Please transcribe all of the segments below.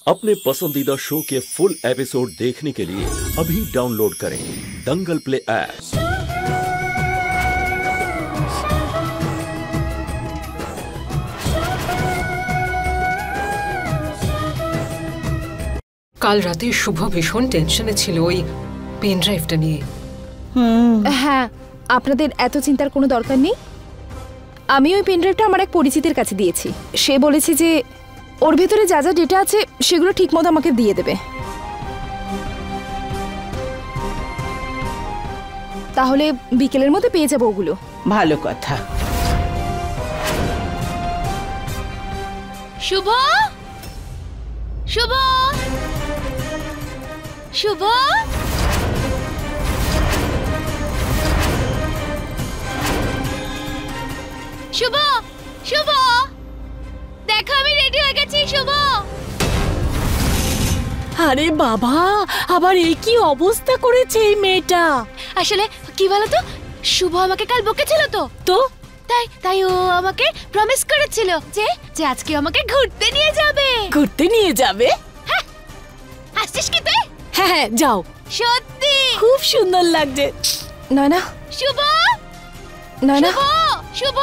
अपने पसंदीदा शो के फुल एपिसोड देखने के लिए अभी डाउनलोड करें दंगल प्ले ऐप। কাল রাতে শুভ ভীষণ টেনশনে ছিল ওই পেন ড্রাইভটা নিয়ে। হ্যাঁ, আপনাদের এত চিন্তার কোনো দরকার নেই। আমি ওই পেন ড্রাইভটা আমার এক পরিচিতের কাছে দিয়েছি। সে বলেছে যে ওর ভেতরে যা যা ডেটা আছে সেগুলো ঠিকমতো আমাকে দিয়ে দেবে। তাহলে বিকেলের মধ্যে পেয়ে যাবো ওগুলো। ভালো কথা। শুভ শুভ শুভ শুভ শুভ দেখো আমি রেডি হয়ে গেছি। শুভ, আরে বাবা, আবার এই কি অবস্থা করেছে এই মেয়েটা। আসলে কি বলতো, শুভ আমাকে কাল বকেছিল তো তাই ও আমাকে প্রমিস করেছিল যে আজকে আমাকে ঘুরতে নিয়ে যাবে। ঘুরতে নিয়ে যাবে? হ্যাঁ, হাসছিস কি তুই? হ্যাঁ হ্যাঁ, যাও। সত্যি খুব সুন্দর লাগছে। নয়না, শুভ নয়না, শুভ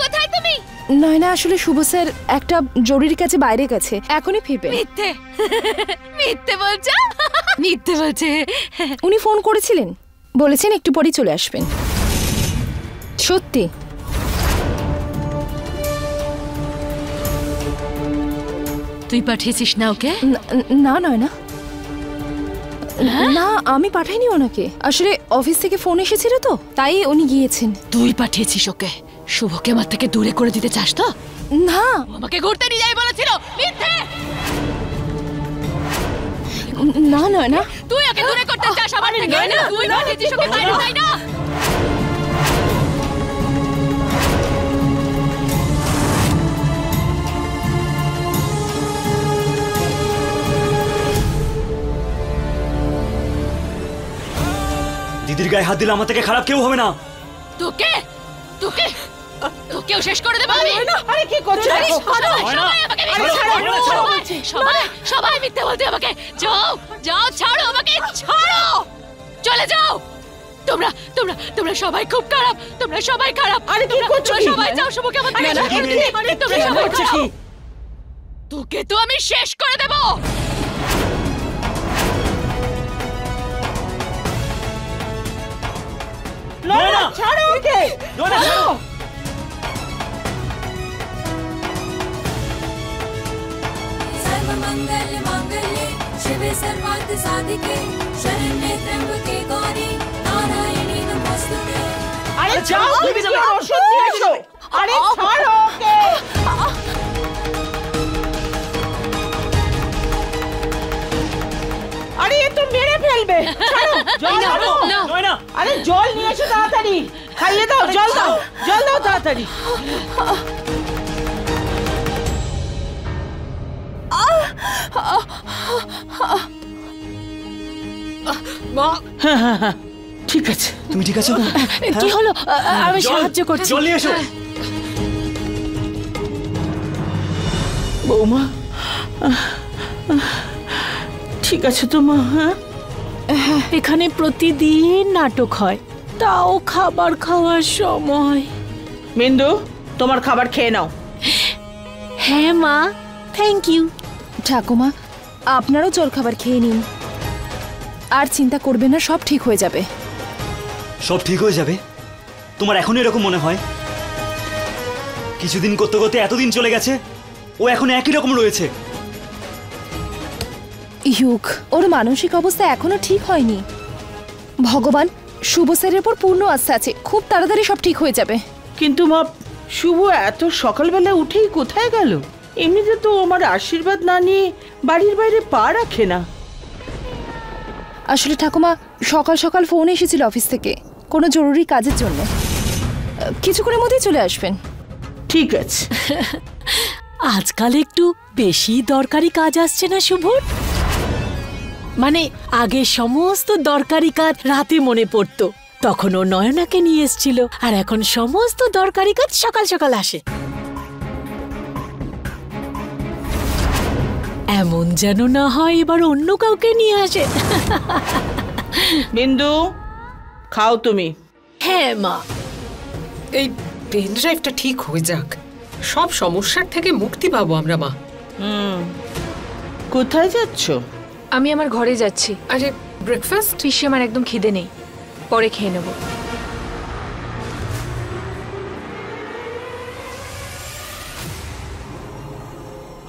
কোথায় তুমি? নয়না, আসলে শুভ স্যার একটা জরুরি কাজে বাইরে গেছে, এখনই ফিরবে। মিথ্যে মিথ্যে বলছো? মিথ্যে বলছে। উনি ফোন করেছিলেন, বলেছেন একটু পরেই চলে আসবেন। সত্যি? তুই পাঠিয়েছিস না ওকে? না নয়না, না আমি পাঠাইনি ওনাকে। আসলে অফিস থেকে ফোন এসেছিল তো তাই উনি গিয়েছেন। তুই পাঠিয়েছিস ওকে? শুভকে আমার থেকে দূরে করে দিতে চাস তো? না, আমাকে ঘুরতে নিয়ে যাই বলেছিল। মিথ্যে। না নয়না, তুই ওকে দূরে করতে চাস আমার থেকে? তুই পাঠিয়েছিস ওকে বাইরে, তাই না? দিদির গায়ে হাত দিলে আমার থেকে খারাপ কেউ হবে না। তোকে তোকে তোকেও শেষ করে দেব আমি। আরে কি করছিস? সবাই মিথ্যে বলতে আমাকে। যাও যাও, ছাড়ো আমাকে, ছাড়ো, চলে যাও। তোমরা তোমরা তোমরা সবাই খুব খারাপ, তোমরা সবাই খারাপ। আরে কি করছো? সবাই যাও, শুভকে আমার থেকে শেষ করে দিও। তোমরা সবাই খারাপ। তোকে তো আমি শেষ করে দেব। নয়না, ছাড়ো ওকে। নয়না, ছাড়ো। सर्वमंगल मांगल्ये शिवे सर्वार्थ साधिके शरण्ये त्र्यंबके गौरी नारायणी नमोस्तुते। আরে যাও, তুমি যাও, ওষুধ নিয়ে এসো। আরে ছাড়ো ওকে। আরে এ তো মেরে ফেলবে। ছাড়ো, জল আনো। নয়না, আরে জল নিয়ে এসো তাড়াতাড়ি। খাইয়ে দাও, জল দাও, জল দাও তাড়াতাড়ি। ঠিক আছে। তুমি ঠিক আছো? কি হলো? আমি জল, সাহায্য করছি। জল নিয়ে এসো। বৌমা, ঠিক আছে তো মা? হ্যাঁ, এখানে প্রতিদিন নাটক হয়, তাও খাবার খাওয়ার সময়। মিন্দু, তোমার খাবার খেয়ে নাও। হ্যাঁ মা, থ্যাংক ইউ। ঠাকুমা আপনারও জলখাবার খেয়ে নিন, আর চিন্তা করবেন না, সব ঠিক হয়ে যাবে। সব ঠিক হয়ে যাবে? তোমার এখন এরকম মনে হয়? কিছুদিন করতে করতে এতদিন চলে গেছে, ও এখন একই রকম রয়েছে। ইউক, ওর মানসিক অবস্থা এখনো ঠিক হয়নি। ভগবান, শুভ স্যারের উপর পূর্ণ আস্থা আছে, খুব তাড়াতাড়ি সব ঠিক হয়ে যাবে। কিন্তু মা, শুভ এত সকালবেলা উঠেই কোথায় গেল? এমনিতে তো আমার আশীর্বাদ না নিয়ে বাড়ির বাইরে পা রাখে না। আসলে ঠাকুমা, সকাল সকাল ফোন এসেছিল অফিস থেকে কোনো জরুরি কাজের জন্য। কিছুক্ষণের মধ্যেই চলে আসবেন। ঠিক আছে। আজকাল একটু বেশি দরকারি কাজ আসছে না শুভর? মানে আগে সমস্ত দরকারি কাজ রাতে মনে পড়তো, তখন ও নয়নাকে নিয়ে এসেছিল, আর এখন সমস্ত দরকারি কাজ সকাল সকাল আসে। এমন যেন না হয় এবার অন্য কাউকে নিয়ে আসে। বিন্দু, খাও তুমি। হ্যাঁ মা। এই পেন ড্রাইভটা ঠিক হয়ে যাক, সব সমস্যার থেকে মুক্তি পাবো আমরা মা। কোথায় যাচ্ছ? আমি আমার ঘরে যাচ্ছি। আরে ব্রেকফাস্ট? পিসি আমার একদম খিদে নেই, পরে খেয়ে নেব।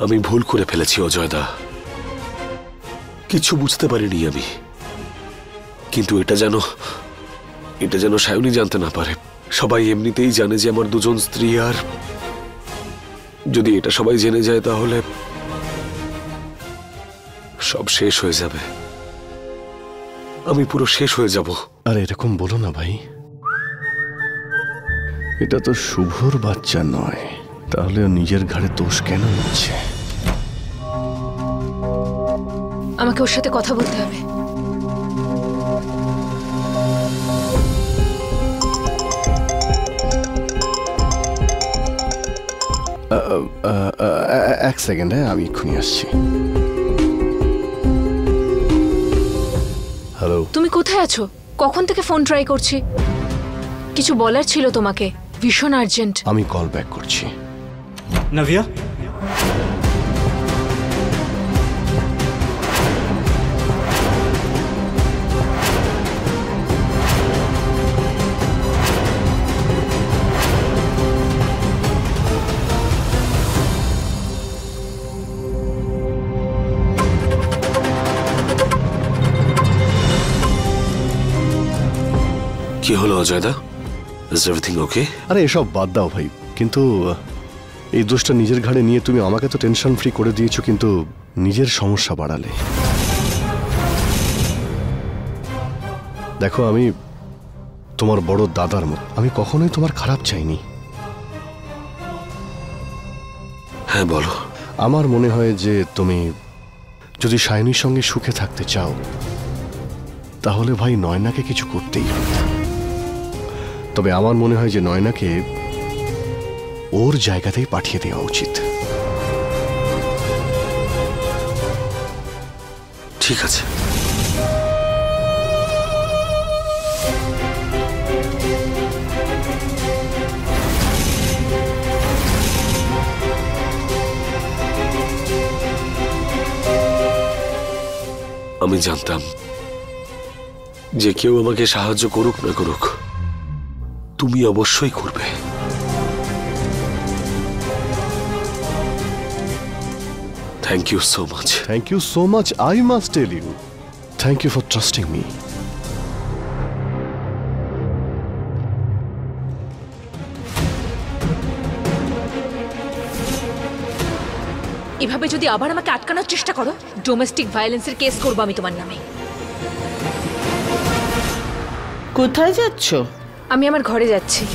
আমি ভুল করে ফেলেছি অজয়দা, কিছু বুঝতে পারিনি আমি। কিন্তু এটা যেন সায়নী জানতে না পারে। সবাই এমনিতেই জানে যে আমার দুজন স্ত্রী, আর যদি এটা সবাই জেনে যায় তাহলে সব শেষ হয়ে যাবে। আমি পুরো শেষ হয়ে যাব। আর এরকম বলো না ভাই, এটা তো শুভর বাচ্চা নয়, তাহলে ও নিজের ঘাড়ে দোষ কেন নিচ্ছে? আমাকে ওর সাথে কথা বলতে হবে। এক সেকেন্ড, আমি এক্ষুনি আসছি। হ্যালো, তুমি কোথায় আছো? কখন থেকে ফোন ট্রাই করছি। কিছু বলার ছিল তোমাকে, ভীষণ আর্জেন্ট। আমি কল ব্যাক করছি। নাভিয়া, কি হলো অজয়দা? Is everything okay? আরে এসব বাদ দাও ভাই, কিন্তু এই দোষটা নিজের ঘাড়ে নিয়ে তুমি আমাকে তো টেনশন ফ্রি করে দিয়েছো, কিন্তু নিজের সমস্যা বাড়ালে। দেখো, আমি তোমার বড় দাদার মতো, আমি কখনোই তোমার খারাপ চাইনি। হ্যাঁ বলো। আমার মনে হয় যে তুমি যদি সায়নীর সঙ্গে সুখে থাকতে চাও, তাহলে ভাই নয়নাকে কিছু করতেই হবে। তবে আমার মনে হয় যে নয়নাকে ওর জায়গাতেই পাঠিয়ে দেওয়া উচিত। ঠিক আছে। আমি জানতাম যে কেউ আমাকে সাহায্য করুক না করুক, তুমি অবশ্যই করবে। Thank you so much. Thank you so much, I must tell you. Thank you for trusting me. এভাবে যদি আবার আমাকে আটকানোর চেষ্টা করো, ডোমেস্টিক ভায়োলেন্সের কেস করবো আমি তোমার নামে। কোথায় যাচ্ছ? আমি আমার ঘরে যাচ্ছি।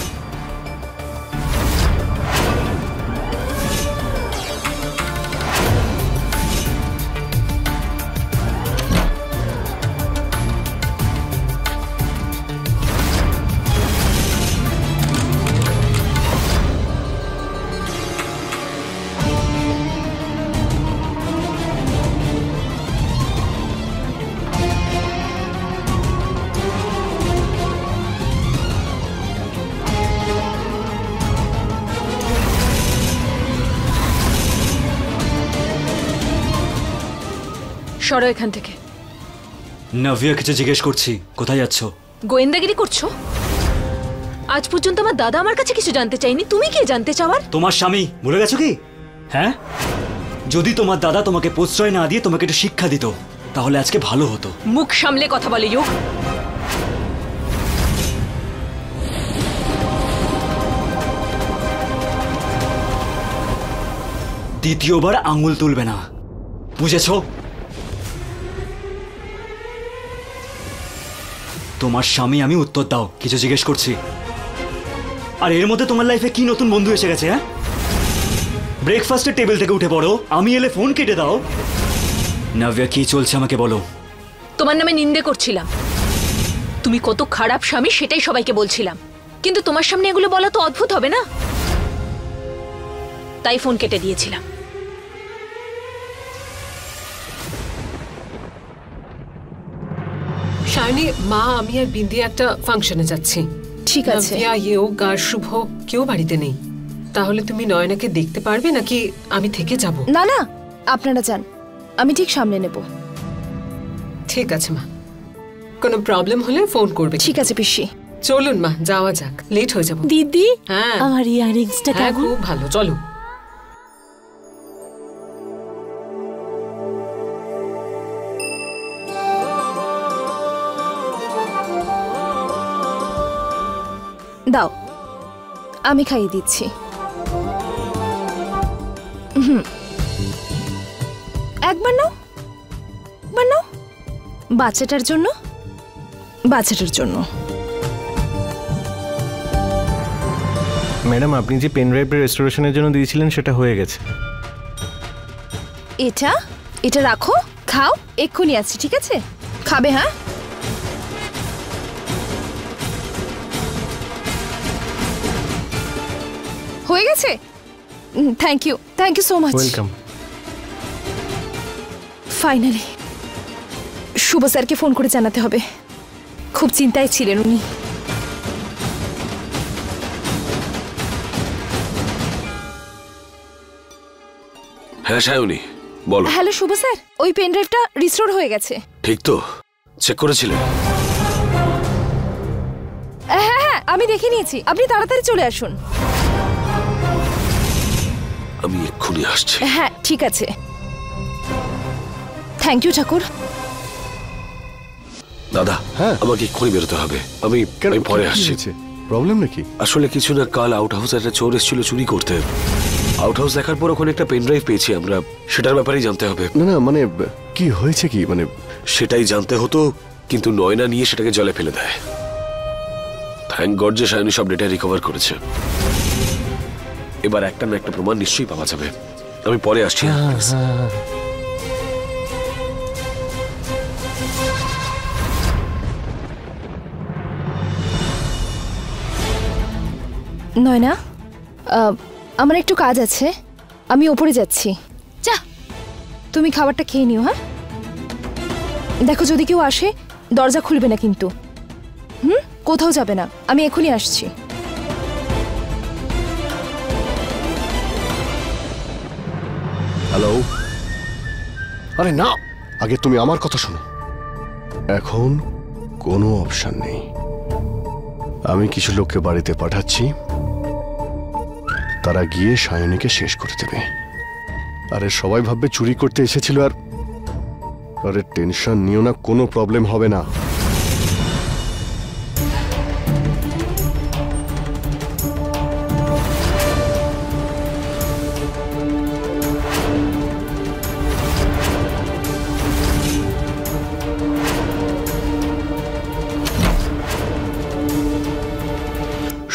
সরো এখান থেকে। নাভিয়া, কিছু জিজ্ঞেস করছি, কোথায় যাচ্ছ? গোয়েন্দাগিরি করছো? আজ পর্যন্ত আমার দাদা আমার কাছে কিছু জানতে চাইনি, তুমি কি জানতে চাওয়ার? তোমার স্বামী, ভুলে গেছো কি? হ্যাঁ, যদি তোমার দাদা তোমাকে প্রশ্রয় না দিয়ে তোমাকে একটু শিক্ষা দিত, তাহলে আজকে ভালো হতো। মুখ সামলে কথা বলে ইয়োগ। দ্বিতীয়বার আঙুল তুলবে না, বুঝেছো? তোমার স্বামী আমি, উত্তর দাও, কিছু জিজ্ঞেস করছি। আর এর মধ্যে তোমার লাইফে কি নতুন বন্ধু এসে গেছে? হ্যাঁ, ব্রেকফাস্টের টেবিল থেকে উঠে পড়ো, আমি এলে ফোন কেটে দাও। নাভিয়া, কি চলছে আমাকে বলো। তোমার নামে নিন্দে করছিলাম, তুমি কত খারাপ স্বামী সেটাই সবাইকে বলছিলাম, কিন্তু তোমার সামনে এগুলো বলা তো অদ্ভুত হবে না, তাই ফোন কেটে দিয়েছিলাম। শায়নি, মা, আমি আর বিন্দি একটা ফাংশনে যাচ্ছি। ঠিক আছে। নব্যা, ইয়োগ আর শুভ কেউ বাড়িতে নেই। তাহলে তুমি নয়নাকে দেখতে পারবে নাকি আমি থেকে যাব? না না, আপনারা যান, আমি ঠিক সামলে নেব। ঠিক আছে মা, কোনো প্রবলেম হলে ফোন করবে। ঠিক আছে পিসি। চলুন মা, যাওয়া যাক, লেট হয়ে যাব। দিদি, হ্যাঁ আমার ইয়ারিংসটা হ্যাঁ, কেমন? খুব ভালো, চলো। দাও, আমি খাইয়ে দিচ্ছি। একবার নাও, একবার নাও। বাচ্চাটার জন্য, বাচ্চাটার জন্য। ম্যাডাম, আপনি যে পেন ড্রাইভটা রেস্টোরেশনের জন্য দিয়েছিলেন সেটা হয়ে গেছে। এটা এটা রাখো, খাও, এক্ষুনি আসছি। ঠিক আছে, খাবে? হ্যাঁ, হয়ে গেছে। Thank you, thank you so much. Welcome. Finally Shubho স্যারকে ফোন করে জানাতে হবে। খুব চিন্তায় ছিলেন উনি। হ্যাঁ সায়নী, বলো। হ্যালো শুভ স্যার, ওই পেন ড্রাইভটা রিস্টোর হয়ে গেছে। ঠিক তো? চেক করেছিলে? হ্যাঁ হ্যাঁ, আমি দেখে নিয়েছি। আপনি তাড়াতাড়ি চলে আসুন। আমি এক্ষুনি আসছি। হ্যাঁ ঠিক আছে, থ্যাংক ইউ ঠাকুর। দাদা, হ্যাঁ আমাকে এক্ষুনি বেরোতে হবে। আমি পরে আসছি। প্রবলেম নাকি? আসলে কিছু না, কাল আউট হাউস একটা চোর এসেছিল চুরি করতে। আউট হাউস দেখার পর ওখানে একটা পেন ড্রাইভ পেয়েছি আমরা, সেটার ব্যাপারেই জানতে হবে। না না, মানে কি হয়েছে কি, মানে সেটাই জানতে হতো, কিন্তু নয়না নিয়ে সেটাকে জলে ফেলে দেয়। থ্যাংক গড যে শায়নী সব ডেটা রিকভার করেছে। এবার একটা না একটা প্রমাণ নিশ্চয়ই পাওয়া যাবে। আমি পরে আসছি। নয়না, আমার একটু কাজ আছে, আমি ওপরে যাচ্ছি। যা, তুমি খাবারটা খেয়ে নিও। হ্যাঁ, দেখো যদি কেউ আসে দরজা খুলবে না কিন্তু। কোথাও যাবে না, আমি এখনই আসছি। হ্যালো। আরে না, আগে তুমি আমার কথা শোনো। এখন কোনো অপশন নেই। আমি কিছু লোককে বাড়িতে পাঠাচ্ছি, তারা গিয়ে সায়নীকে শেষ করে দেবে। আরে সবাই ভাববে চুরি করতে এসেছিল। আর আরে টেনশন নিও না, কোনো প্রবলেম হবে না।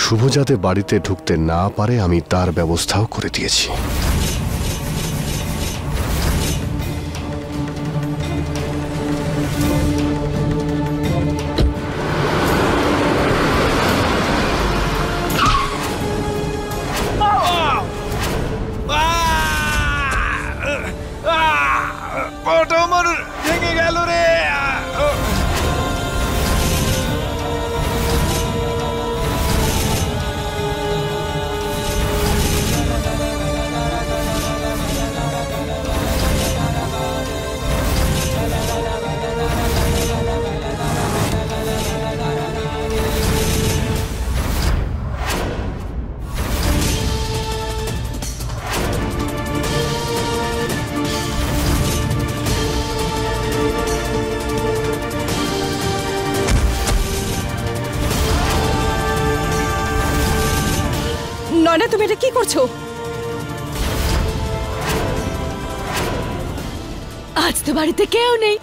শুভ যাতে বাড়িতে ঢুকতে না পারে আমি তার ব্যবস্থাও করে দিয়েছি। আমার ভেঙে গেল রে। নয়না, তুমি এটা কি করছো? আজ তো বাড়িতে কেউ নেই,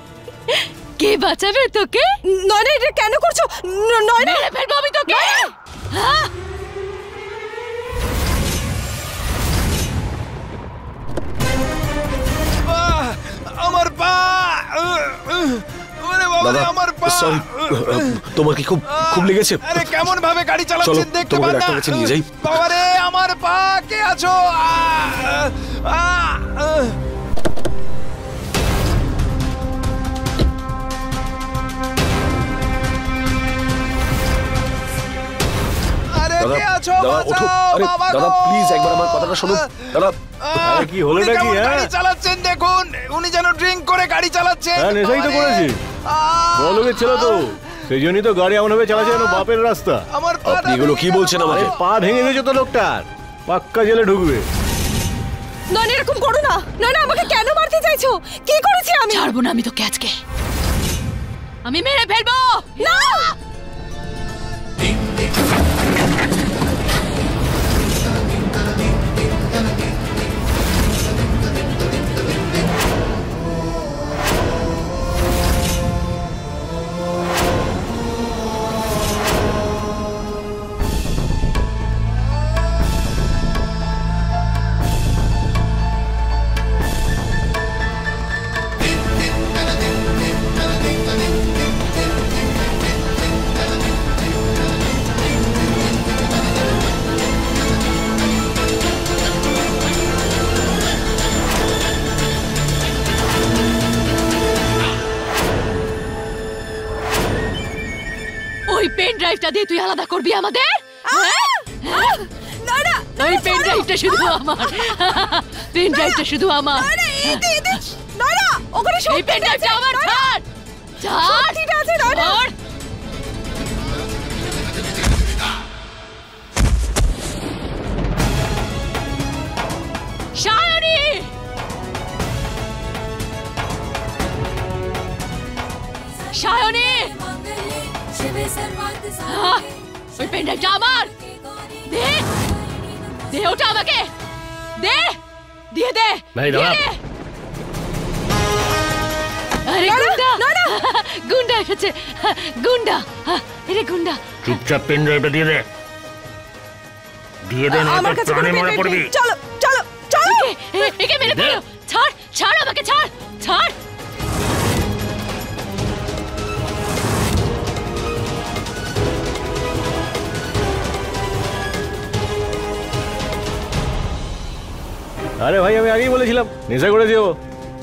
কে বাঁচাবে তোকে? নয়না, এটা কেন করছো? নয়না, মেরে ফেলবো আমি তোকে। হ্যাঁ, আমার পা। দাদা, সরি, তোমার কি খুব খুব লেগেছে? আরে কেমন ভাবে গাড়ি চালাচ্ছেন দেখতে পান না? ডাক্তার কাছে নিয়ে যাই। বাবারে আমার পা, কে আছো? কে আছো? দাদা ওঠো। আরে বাবা দাদা গো! প্লিজ একবার আমার কথাটা শুনুন দাদা। আরে কি হলো উনি নাকি, কেমন হ্যাঁ? গাড়ি চালাচ্ছেন দেখুন, উনি যেন ড্রিঙ্ক করে গাড়ি চালাচ্ছেন। হ্যাঁ নেশাই তো করেছি, বড়লোকের ছেলে তো, সেই জন্যই তো গাড়ি এমন ভাবে চালাচ্ছে যেন বাপের রাস্তা। আমার আপনি এগুলো কি বলছেন আমাকে? পা ভেঙে দিয়েছে তো লোকটার, পাক্কা জেলে ঢুকবে। নয়না এরকম করো না। নয়না আমাকে কেন মারতে চাইছো? কি করেছি আমি? ছাড়বো না আমি তোকে আজকে, আমি মেরে ফেলবো। না ওই পেন ড্রাইভটা দিয়ে তুই আলাদা করবি আমাদের? ওই পেন ড্রাইভটা শুধু আমার, পেন ড্রাইভটা শুধু আমার। এই পেন ড্রাইভটা আমার। ছাড় ছাড়। সায়নী, সায়নী, शिवे सर्वार्थ साधिके ওই পেন ড্রাইভটা আমার। দে দে ওটা আমাকে, দে দিয়ে দে। আরে গুন্ডা, গুন্ডা এসেছে, গুন্ডা। আরে গুন্ডা, চুপচাপ পেন ড্রাইভটা দিয়ে দে, দিয়ে দে, না তো প্রাণে মরে পড়বি। চলো চলো চলো। একে মেরে ফেলো। ছাড় ছাড় আমাকে, ছাড় ছাড়। আরে ভাই আমি আগেই বলেছিলাম নেশা করেছি,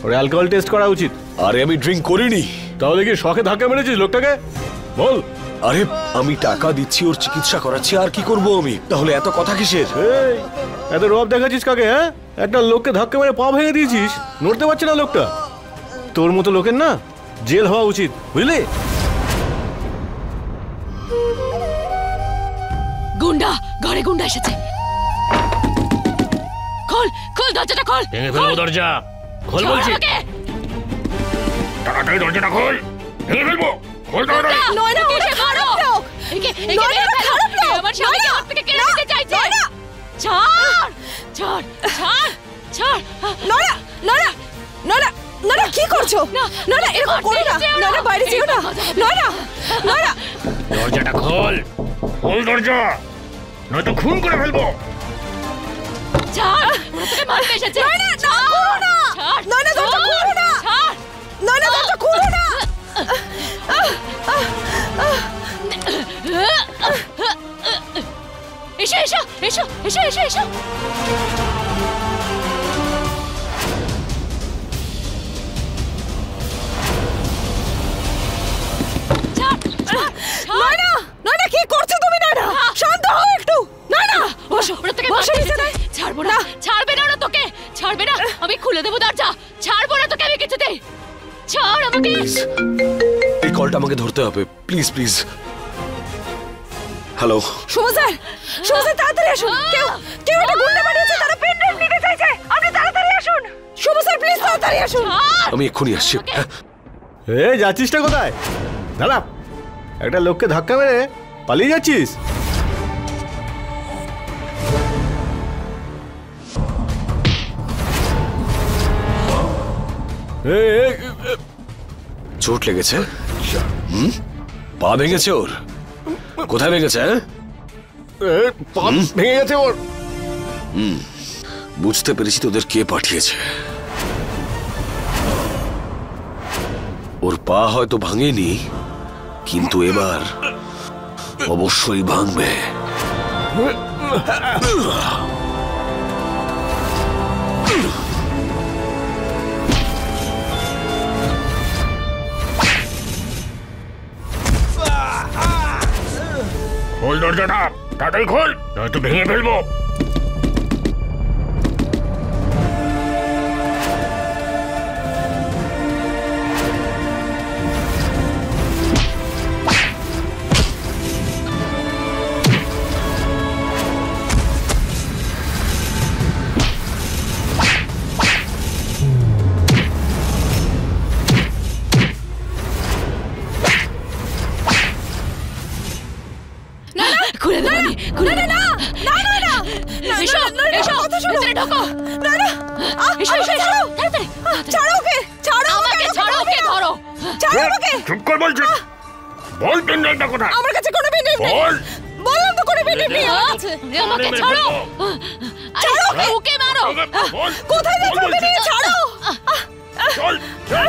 ওর অ্যালকোহল টেস্ট করা উচিত। আরে আমি ড্রিঙ্ক করিনি। তাহলে কি শখে ধাক্কা মেরেছিস লোকটাকে? বল। আরে আমি টাকা দিচ্ছি ওর চিকিৎসা করাচ্ছি, আর কি করব আমি? তাহলে এত কথা কিসের? এই এত রব দেখাচ্ছিস কাকে? হ্যাঁ, একটা লোককে ধাক্কা মেরে পা ভেঙে দিয়েছিস, নড়তে পারছে না লোকটা। তোর মতো লোকের না জেল হওয়া উচিত, বুঝলি? গুন্ডা, ঘরে গুন্ডা এসেছে। খোল খোল দরজাটা, খোল। ভেঙে ফেলবো দরজা, খোল বলছি। তাড়াতাড়ি দরজাটা খোল, ভেঙে ফেলবো। খোল তাড়াতাড়ি। নয়না ওটা খারাপ লোক। একে মেরে ফেলো। আমার স্বামীকে হাত থেকে কেড়ে নিতে চাইছে। ছাড় ছাড় ছাড় ছাড়। নয়না নয়না নয়না নয়না কি করছো? নয়না এরকম করো না। নয়না বাইরে যেও না। নয়না নয়না দরজাটা খোল, খোল দরজা, নয়তো খুন করে ফেলবো। ছাড়, ওরা তোকে মারতে এসেছে। নয়না না করো না। নয়না দরজা খুলো না। ছাড়। নয়না দরজা খুলো না। এসো এসো এসো এসো এসো এসো। নয়না নয়না কি করছো তুমি? নয়না শান্ত হও একটু। নয়না বসো, ওরা তোকে মারতে এসেছে। ছাড়বো না, ছাড়বে না ওরা তোকে, ছাড়বে না। আমি খুলে দেবো দরজা, ছাড়বো না তোকে আমি কিছুতেই। ছাড় আমাকে। এই কলটা আমাকে ধরতে হবে, please please. Hello Shubho sir, Shubho sir তাড়াতাড়ি আসুন। কেউ কেউ একটা গুন্ডা বানিয়েছে, তারা পেন ড্রাইভ নিতে চাইছে। আপনি তাড়াতাড়ি আসুন। শুভ স্যার প্লিজ তাড়াতাড়ি আসুন। আমি এক্ষুনি আসছি। এ যাচ্ছিসটা কোথায়? দাঁড়া, একটা লোককে ধাক্কা মেরে পালিয়ে যাচ্ছিস? চোট লেগেছে? পা ভেঙেছে ওর? কোথায় ভেঙেছে? পা ভেঙে গেছে ওর। বুঝতে পেরেছি তোদের কে পাঠিয়েছে। ওর পা হয়তো ভাঙেনি, কিন্তু এবার অবশ্যই ভাঙবে। খোল দরজাটা। তাড়াতাড়ি খোল, নয়তো ভেঙে ফেলবো। খুলে দাও, খুলে দাও। না না না না না, এসো এসো, ভিতরে ঢোকো। না না, এসো এসো এসো, তাড়াতাড়ি ছাড়ো ওকে, ছাড়ো আমাকে, ছাড়ো ওকে, ধরো, ছাড়ো আমাকে। চুপ কর বলছি, বল পেনড্রাইভটা কোথায়? আমার কাছে কোনো পেনড্রাইভ নেই। বল, বললাম তো কোনো পেনড্রাইভ নেই আমার কাছে। আমাকে ছাড়ো, ছাড়ো ওকে, মারো। কোথায় যাচ্ছ? ছাড়ো। চল চল।